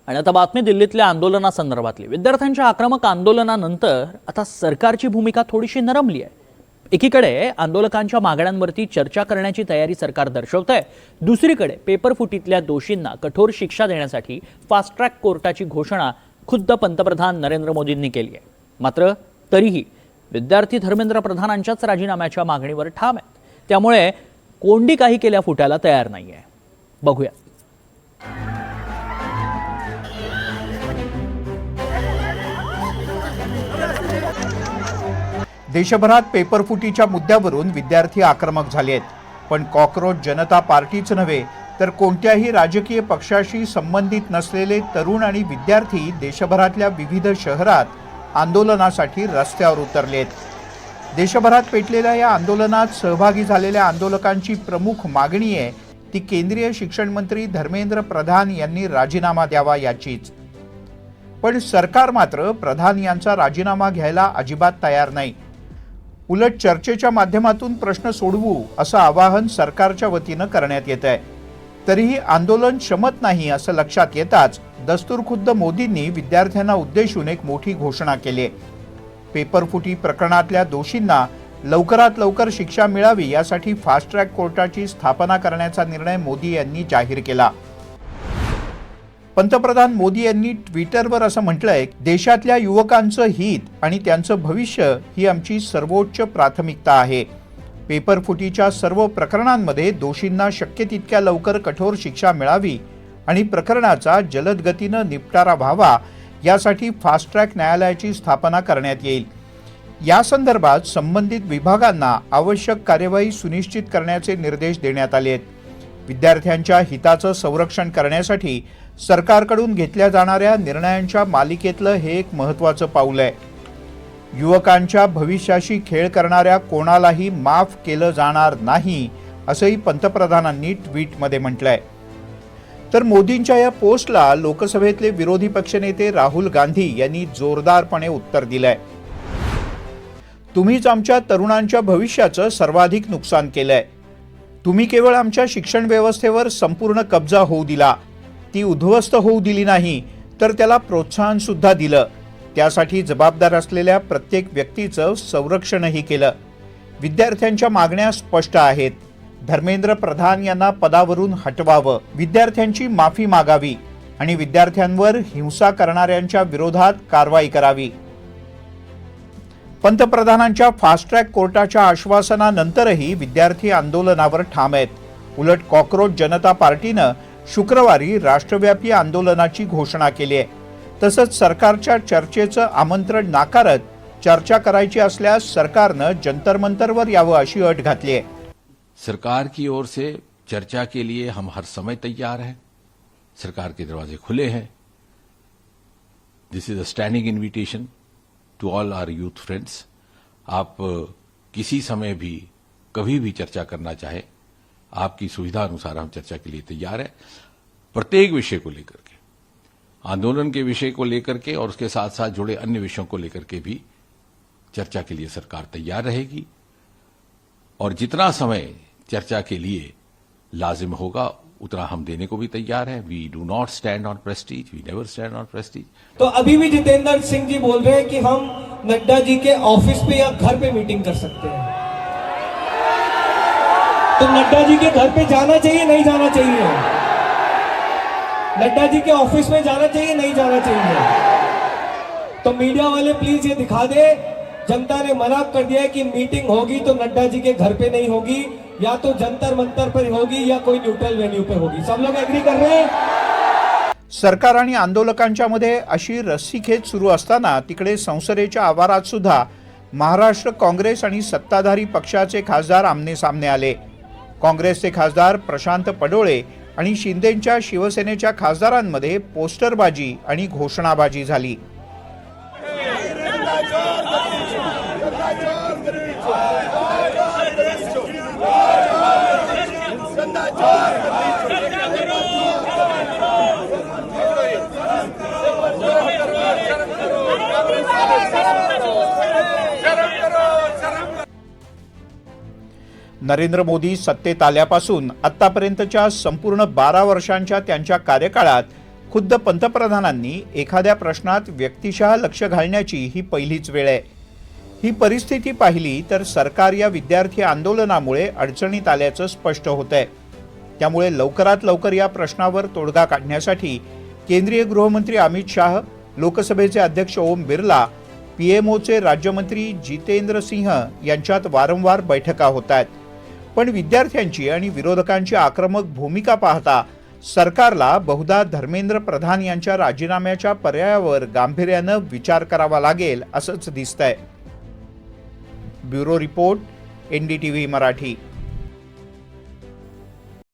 आणि आता बातमी दिल्लीतल्या आंदोलनासंदर्भातली। विद्यार्थ्यांच्या आक्रमक आंदोलनानंतर आता सरकारची भूमिका थोडीशी नरमली आहे। एकीकडे आंदोलकांच्या मागण्यांवरती चर्चा करण्याची तयारी सरकार दर्शवतंय, दुसरीकडे पेपर फुटीतल्या दोषींना कठोर शिक्षा देण्यासाठी फास्ट ट्रॅक कोर्टाची घोषणा खुद्द पंतप्रधान नरेंद्र मोदींनी केली आहे। मात्र तरीही विद्यार्थी धर्मेंद्र प्रधानांच्याच राजीनाम्याच्या मागणीवर ठाम आहेत, त्यामुळे कोंडी काही केल्या फुटायला तयार नाहीये। बघूया। देशभरात पेपरफुटीच्या मुद्द्यावरून विद्यार्थी आक्रमक झाले आहेत, पण कॉकरोच जनता पार्टीच नव्हे तर कोणत्याही राजकीय पक्षाशी संबंधित नसलेले तरुण आणि विद्यार्थी देशभरातल्या विविध शहरात आंदोलनासाठी रस्त्यावर उतरले आहेत। देशभरात पेटलेल्या या आंदोलनात सहभागी झालेल्या आंदोलकांची प्रमुख मागणी आहे ती केंद्रीय शिक्षण मंत्री धर्मेंद्र प्रधान यांनी राजीनामा द्यावा याचीच। पण सरकार मात्र प्रधान यांचा राजीनामा घ्यायला अजिबात तयार नाही। उलट चर्चेच्या माध्यमातून प्रश्न सोडवू असं आवाहन सरकारच्या वतीनं करण्यात येत आहे। तरीही आंदोलन शमत नाही असं लक्षात येताच दस्तूरखुद्द मोदींनी विद्यार्थ्यांना उद्देशून एक मोठी घोषणा केली आहे। पेपरफुटी प्रकरणातल्या दोषींना लवकरात लवकर शिक्षा मिळावी यासाठी फास्ट ट्रॅक कोर्टाची स्थापना करण्याचा निर्णय मोदी यांनी जाहीर केला। पंतप्रधान मोदी यांनी ट्विटरवर असं म्हटलंय, देशातल्या युवकांचं हित आणि त्यांचं भविष्य ही आमची सर्वोच्च प्राथमिकता आहे। पेपरफुटीच्या सर्व प्रकरणांमध्ये दोषींना शक्य तितक्या लवकर कठोर शिक्षा मिळावी आणि प्रकरणाचा जलद गतीनं निपटारा व्हावा यासाठी फास्ट ट्रॅक न्यायालयाची स्थापना करण्यात येईल। या संदर्भात संबंधित विभागांना आवश्यक कार्यवाही सुनिश्चित करण्याचे निर्देश देण्यात आले आहेत। विद्यार्थ्यांच्या हिताचं संरक्षण करण्यासाठी सरकारकडून घेतल्या जाणाऱ्या निर्णयांच्या मालिकेतलं हे एक महत्त्वाचं पाऊल आहे। युवकांच्या भविष्याशी खेळ करणाऱ्या कोणालाही माफ केलं जाणार नाही असंही पंतप्रधानांनी ट्विटमध्ये म्हटलंय। तर मोदींच्या या पोस्टला लोकसभेतले विरोधी पक्षनेते राहुल गांधी यांनी जोरदारपणे उत्तर दिलंय। तुम्हीच आमच्या तरुणांच्या भविष्याचं सर्वाधिक नुकसान केलंय। तुम्ही केवळ आमच्या शिक्षण व्यवस्थेवर संपूर्ण कब्जा होऊ दिला, ती उद्ध्वस्त होऊ दिली नाही तर त्याला प्रोत्साहन सुद्धा दिलं। त्यासाठी जबाबदार असलेल्या प्रत्येक व्यक्तीचं संरक्षणही केलं। विद्यार्थ्यांच्या मागण्या स्पष्ट आहेत। धर्मेंद्र प्रधान यांना पदावरून हटवावं, विद्यार्थ्यांची माफी मागावी आणि विद्यार्थ्यांवर हिंसा करणाऱ्यांच्या विरोधात कारवाई करावी। पंतप्रधानांच्या फास्ट ट्रॅक कोर्टाच्या आश्वासनानंतरही विद्यार्थी आंदोलनावर ठाम आहेत। उलट कॉकरोच जनता पार्टीनं शुक्रवारी राष्ट्रव्यापी आंदोलनाची घोषणा केली आहे। तसंच सरकारच्या चर्चेचं आमंत्रण नाकारत चर्चा करायची असल्यास सरकारनं जंतर मंतरवर यावं अशी अट घातली आहे। सरकार की ओर से चर्चा के लिए हम हर समय तैयार हैं। सरकार के दरवाजे खुले हैं। This is a standing invitation to all our youth friends. आप किसी समय भी कभी भी चर्चा करना चाहे, आपकी सुविधा अनुसार हम चर्चा के लिए तैयार हैं। प्रत्येक विषय को लेकर के, आंदोलन के विषय को लेकर के और उसके साथ साथ जुड़े अन्य विषयों को लेकर के भी चर्चा के लिए सरकार तैयार रहेगी। और जितना समय चर्चा के लिए लाजिम होगा उतना हम देने को भी तैयार हैं। We do not stand on prestige, we never stand on prestige. तो अभी भी जितेंद्र सिंह जी बोल रहे हैं कि हम नड्डा जी के ऑफिस पे या घर पे मीटिंग कर सकते हैं। तो नड्डा जी के घर पे जाना चाहिए, नहीं जाना चाहिए? नड्डा जी के ऑफिस में जाना चाहिए, नहीं जाना चाहिए? तो मीडिया वाले प्लीज ये दिखा दे, जनता ने मना कर दिया है कि मीटिंग होगी तो नड्डा जी के घर पे नहीं होगी, या तो जंतर मंतर पर होगी या कोई न्यूट्रल वेन्यू पे होगी। सब लोग एग्री कर रहे हैं? सरकार आणि आंदोलकांच्या मध्ये अशी रस्सीखेच सुरू असताना तिकडे संसदेच्या आवारात सुद्धा महाराष्ट्र काँग्रेस आणि सत्ताधारी पक्षाचे खासदार आमने सामने आले। काँग्रेसचे खासदार प्रशांत पडोळे आणि शिंदेच्या शिवसेनेच्या खासदारांमध्ये पोस्टरबाजी आणि घोषणाबाजी झाली। नरेंद्र मोदी सत्तेत आल्यापासून आतापर्यंतच्या संपूर्ण 12 वर्षांच्या त्यांच्या कार्यकाळात खुद्द पंतप्रधानांनी एखाद्या प्रश्नात व्यक्तिशः लक्ष घालण्याची ही पहिलीच वेळ आहे. ही परिस्थिती पाहिली तर सरकार या विद्यार्थी आंदोलनामुळे अडचणीत आल्याचं स्पष्ट होतंय. त्यामुळे लवकरात लवकर या प्रश्नावर तोडगा काढण्यासाठी केंद्रीय गृहमंत्री अमित शाह, लोकसभेचे अध्यक्ष ओम बिर्ला, पीएमओचे राज्यमंत्री जितेंद्र सिंह यांच्यात वारंवार बैठका होत आहेत. पण विद्यार्थ्यांची आणि विरोधकांची आक्रमक भूमिका पाहता सरकारला बहुधा धर्मेंद्र प्रधान यांच्या राजीनाम्याच्या पर्यायावर गांभीर्यानं विचार करावा लागेल असंच दिसतंय. Bureau report, NDTV Marathi.